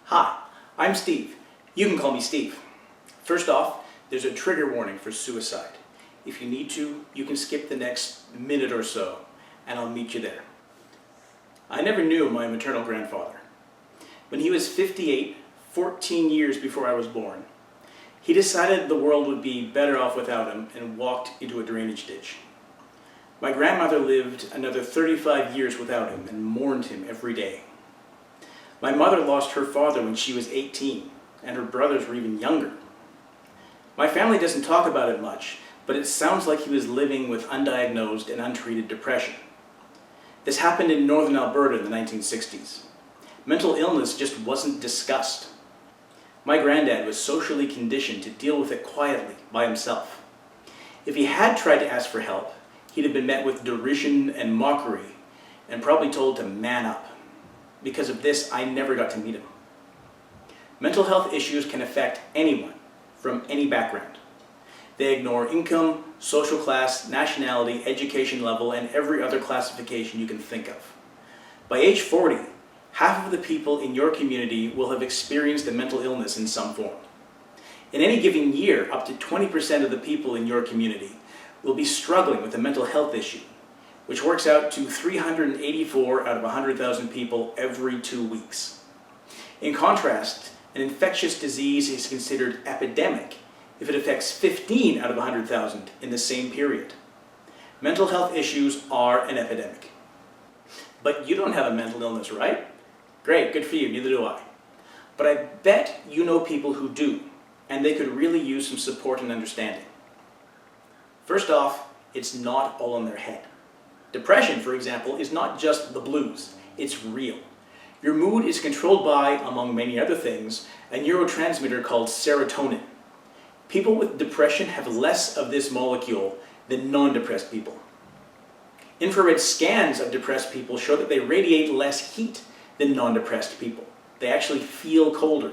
Hi, I'm Steve. You can call me Steve. First off, there's a trigger warning for suicide. If you need to, you can skip the next minute or so, and I'll meet you there. I never knew my maternal grandfather. When he was 58, 14 years before I was born, he decided the world would be better off without him and walked into a drainage ditch. My grandmother lived another 35 years without him and mourned him every day. My mother lost her father when she was 18, and her brothers were even younger. My family doesn't talk about it much, but it sounds like he was living with undiagnosed and untreated depression. This happened in northern Alberta in the 1960s. Mental illness just wasn't discussed. My granddad was socially conditioned to deal with it quietly by himself. If he had tried to ask for help, he'd have been met with derision and mockery and probably told to man up. Because of this, I never got to meet him. Mental health issues can affect anyone from any background. They ignore income, social class, nationality, education level, and every other classification you can think of. By age 40, half of the people in your community will have experienced a mental illness in some form. In any given year, up to 20% of the people in your community will be struggling with a mental health issue, which works out to 384 out of 100,000 people every 2 weeks. In contrast, an infectious disease is considered epidemic if it affects 15 out of 100,000 in the same period. Mental health issues are an epidemic. But you don't have a mental illness, right? Great, good for you, neither do I. But I bet you know people who do, and they could really use some support and understanding. First off, it's not all in their head. Depression, for example, is not just the blues, it's real. Your mood is controlled by, among many other things, a neurotransmitter called serotonin. People with depression have less of this molecule than non-depressed people. Infrared scans of depressed people show that they radiate less heat than non-depressed people. They actually feel colder.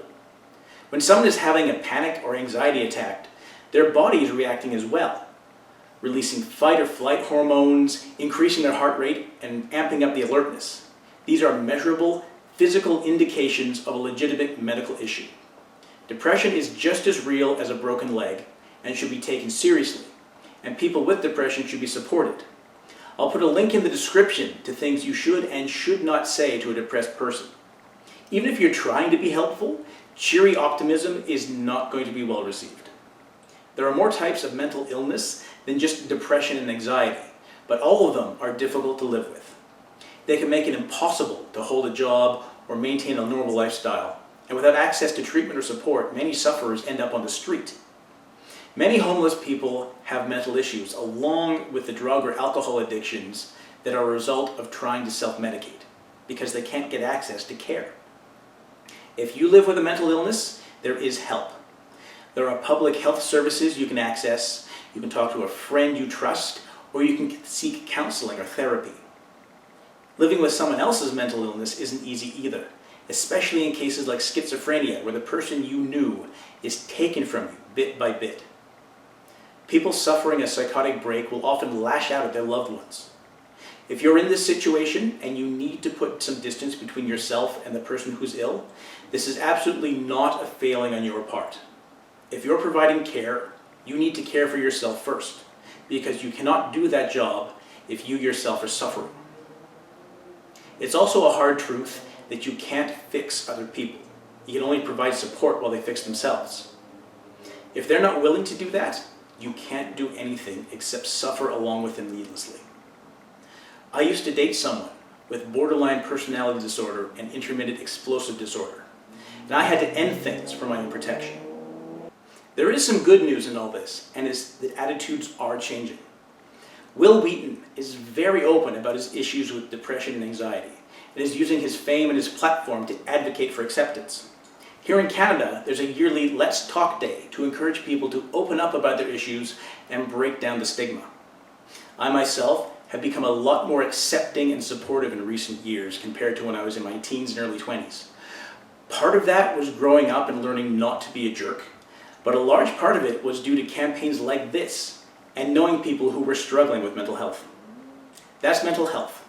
When someone is having a panic or anxiety attack, their body is reacting as well, releasing fight or flight hormones, increasing their heart rate, and amping up the alertness. These are measurable physical indications of a legitimate medical issue. Depression is just as real as a broken leg and should be taken seriously, and people with depression should be supported. I'll put a link in the description to things you should and should not say to a depressed person. Even if you're trying to be helpful, cheery optimism is not going to be well received. There are more types of mental illness than just depression and anxiety, but all of them are difficult to live with. They can make it impossible to hold a job or maintain a normal lifestyle, and without access to treatment or support, many sufferers end up on the street. Many homeless people have mental issues, along with the drug or alcohol addictions that are a result of trying to self-medicate, because they can't get access to care. If you live with a mental illness, there is help. There are public health services you can access, you can talk to a friend you trust, or you can seek counseling or therapy. Living with someone else's mental illness isn't easy either, especially in cases like schizophrenia, where the person you knew is taken from you bit by bit. People suffering a psychotic break will often lash out at their loved ones. If you're in this situation and you need to put some distance between yourself and the person who's ill, this is absolutely not a failing on your part. If you're providing care, you need to care for yourself first, because you cannot do that job if you yourself are suffering. It's also a hard truth that you can't fix other people. You can only provide support while they fix themselves. If they're not willing to do that, you can't do anything except suffer along with them needlessly. I used to date someone with borderline personality disorder and intermittent explosive disorder, and I had to end things for my own protection. There is some good news in all this, and it's that attitudes are changing. Will Wheaton is very open about his issues with depression and anxiety, and is using his fame and his platform to advocate for acceptance. Here in Canada, there's a yearly Let's Talk Day to encourage people to open up about their issues and break down the stigma. I myself have become a lot more accepting and supportive in recent years compared to when I was in my teens and early 20s. Part of that was growing up and learning not to be a jerk, but a large part of it was due to campaigns like this and knowing people who were struggling with mental health. That's mental health.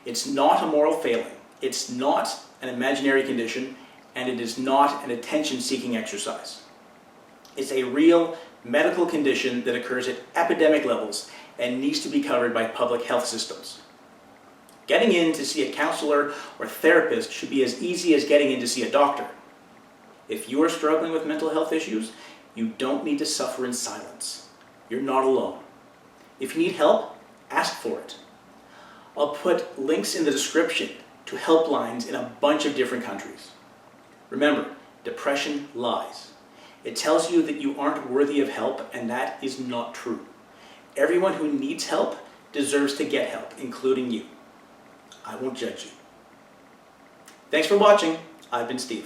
It's not a moral failing. It's not an imaginary condition, and it is not an attention-seeking exercise. It's a real medical condition that occurs at epidemic levels and needs to be covered by public health systems. Getting in to see a counselor or therapist should be as easy as getting in to see a doctor. If you are struggling with mental health issues, you don't need to suffer in silence. You're not alone. If you need help, ask for it. I'll put links in the description to helplines in a bunch of different countries. Remember, depression lies. It tells you that you aren't worthy of help, and that is not true. Everyone who needs help deserves to get help, including you. I won't judge you. Thanks for watching. I've been Steve.